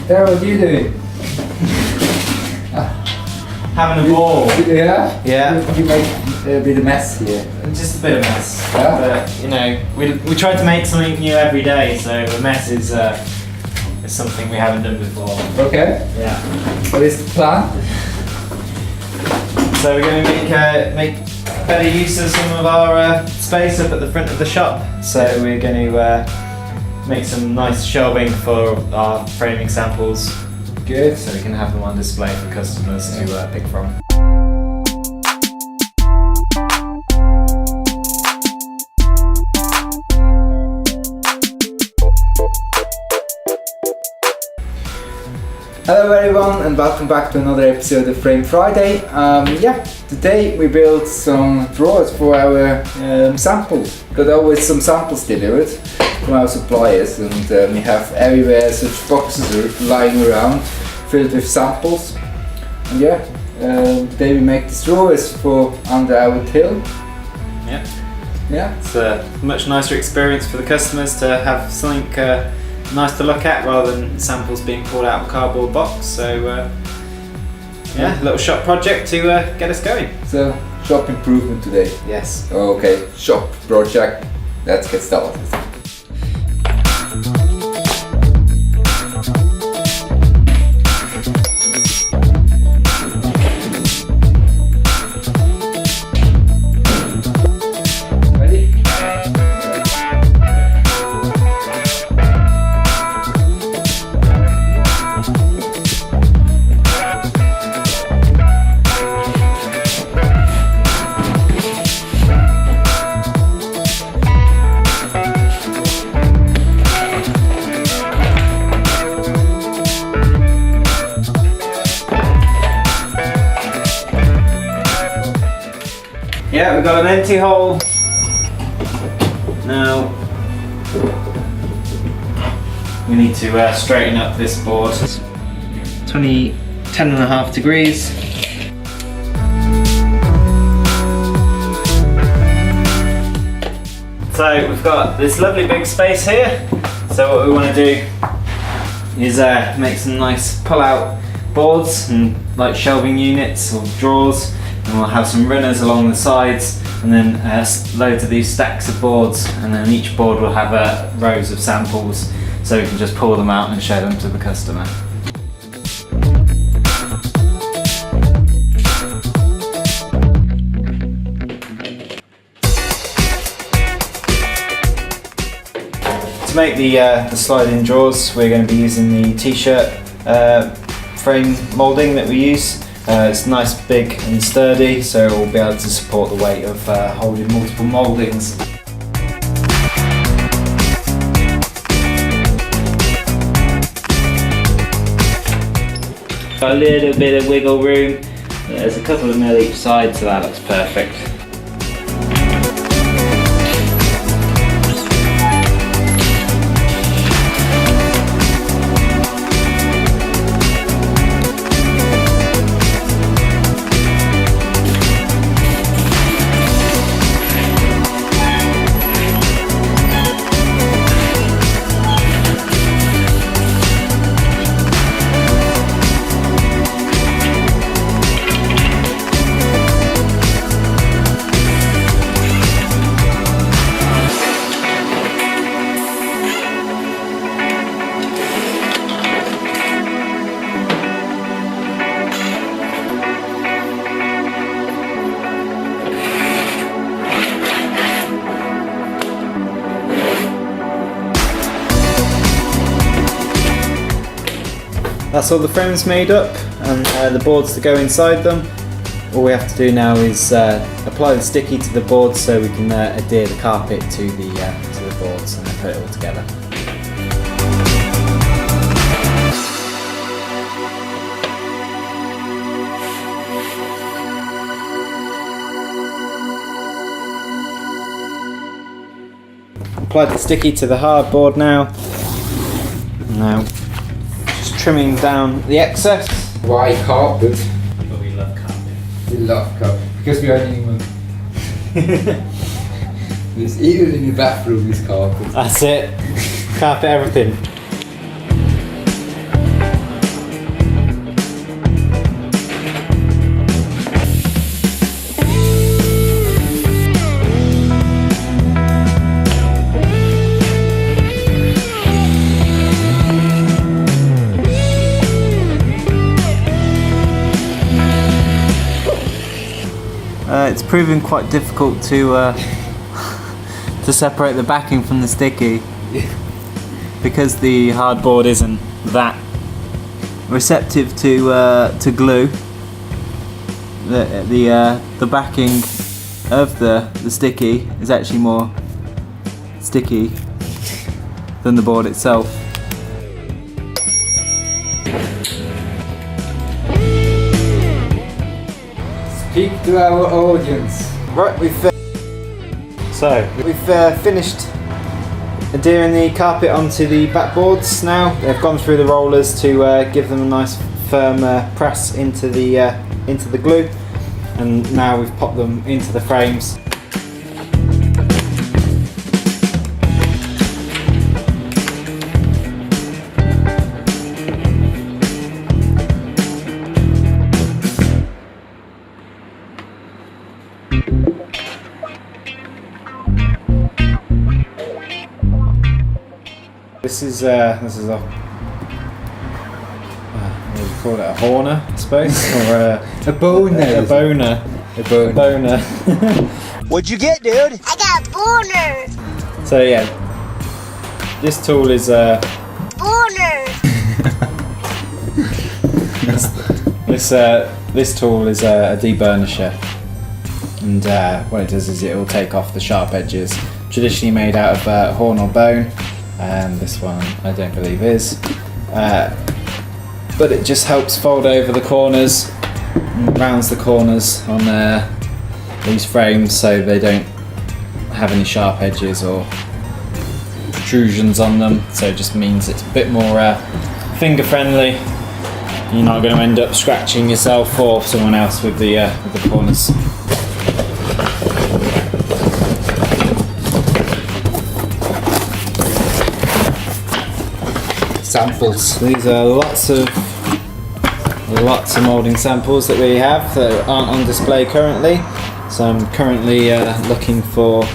Yeah, what are you doing? Having a ball. Yeah? Yeah. You make a bit of mess here. Just a bit of mess. Yeah? But, you know, we try to make something new every day, so a mess is something we haven't done before. Okay. Yeah. What is the plan? So we're going to make better use of some of our space up at the front of the shop. So we're going to make some nice shelving for our framing samples. Good. So we can have them on display for customers to pick from. Hello everyone and welcome back to another episode of Frame Friday. Today we built some drawers for our samples. Got always some samples delivered from our suppliers, and we have everywhere such boxes lying around filled with samples. And today we make these drawers for under our till. Yeah. It's a much nicer experience for the customers to have something nice to look at rather than samples being pulled out of a cardboard box. So a little shop project to get us going. So shop improvement today. Yes. Okay, shop project. Let's get started. Yeah, we've got an empty hole. Now we need to straighten up this board. 10.5 degrees. So we've got this lovely big space here. So what we want to do is make some nice pull-out boards and like shelving units or drawers. And we'll have some runners along the sides, and then loads of these stacks of boards, and then each board will have rows of samples, so we can just pull them out and show them to the customer. To make the sliding drawers, we're going to be using the t-shirt frame moulding that we use. It's nice, big and sturdy, so we'll be able to support the weight of holding multiple mouldings. Got a little bit of wiggle room. There's a couple of mil each side, so that looks perfect. That's all the frames made up, and the boards to go inside them. All we have to do now is apply the sticky to the boards so we can adhere the carpet to the boards and then put it all together. Applied the sticky to the hard board now. Just trimming down the excess. Why carpet? But we love carpet. We love carpet because we are in England. There's even in the bathroom is carpet. That's it. Carpet everything. it's proven quite difficult to to separate the backing from the sticky because the hardboard isn't that receptive to glue. The backing of the sticky is actually more sticky than the board itself. Speak to our audience. Right, we've finished adhering the carpet onto the backboards now. They've gone through the rollers to give them a nice firm press into the glue, and now we've popped them into the frames. This is a what do you call it? A horner, I suppose, or A boner. a boner. A boner. A boner. What'd you get, dude? I got a boner. So yeah, this tool is Boner. this tool is a deburnisher, and what it does is it will take off the sharp edges, traditionally made out of horn or bone. This one I don't believe is, but it just helps fold over the corners and rounds the corners on these frames so they don't have any sharp edges or protrusions on them, so it just means it's a bit more finger friendly. You're not going to end up scratching yourself or someone else with the corners. Samples. These are lots of moulding samples that we have that aren't on display currently. So I'm currently looking for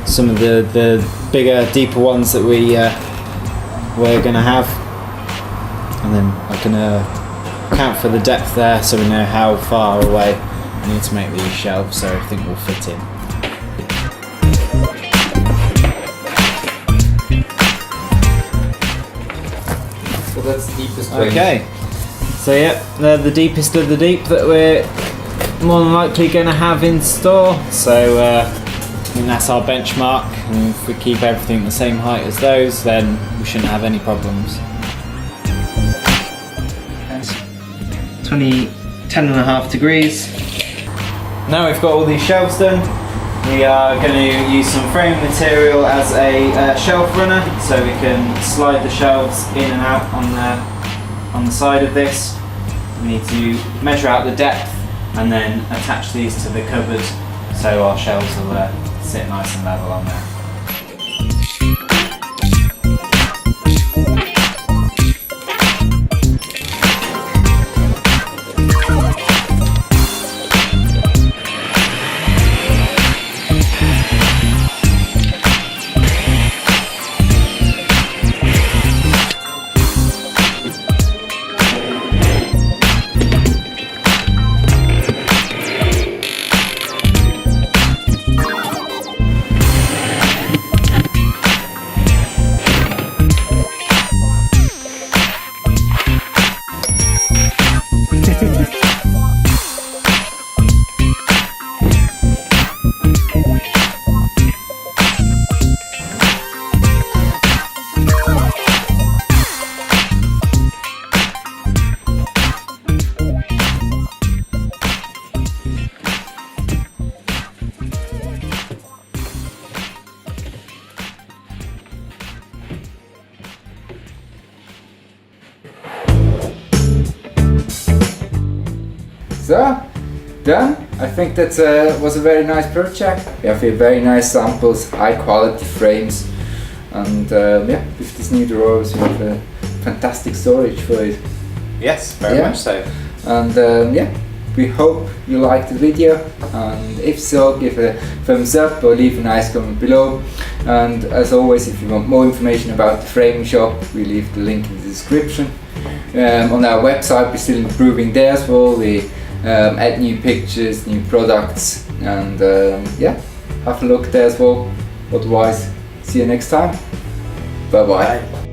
some of the bigger, deeper ones that we're going to have, and then I can count for the depth there so we know how far away we need to make these shelves so everything will fit in. So that's the deepest range. Okay, so yeah, they're the deepest of the deep that we're more than likely going to have in store. So I think that's our benchmark, and if we keep everything the same height as those, then we shouldn't have any problems. 10.5 degrees. Now we've got all these shelves done, we are going to use some frame material as a shelf runner, so we can slide the shelves in and out on the side of this. We need to measure out the depth and then attach these to the cupboard so our shelves will sit nice and level on there. So, done. I think that was a very nice project. We have here very nice samples, high quality frames, and yeah, with these new drawers we have a fantastic storage for it. Yes, very much so. And yeah, we hope you liked the video, and if so, give a thumbs up or leave a nice comment below. And as always, if you want more information about the framing shop, we leave the link in the description. On our website, we're still improving there as well. We add new pictures, new products, and yeah, have a look there as well. Otherwise, see you next time. Bye bye.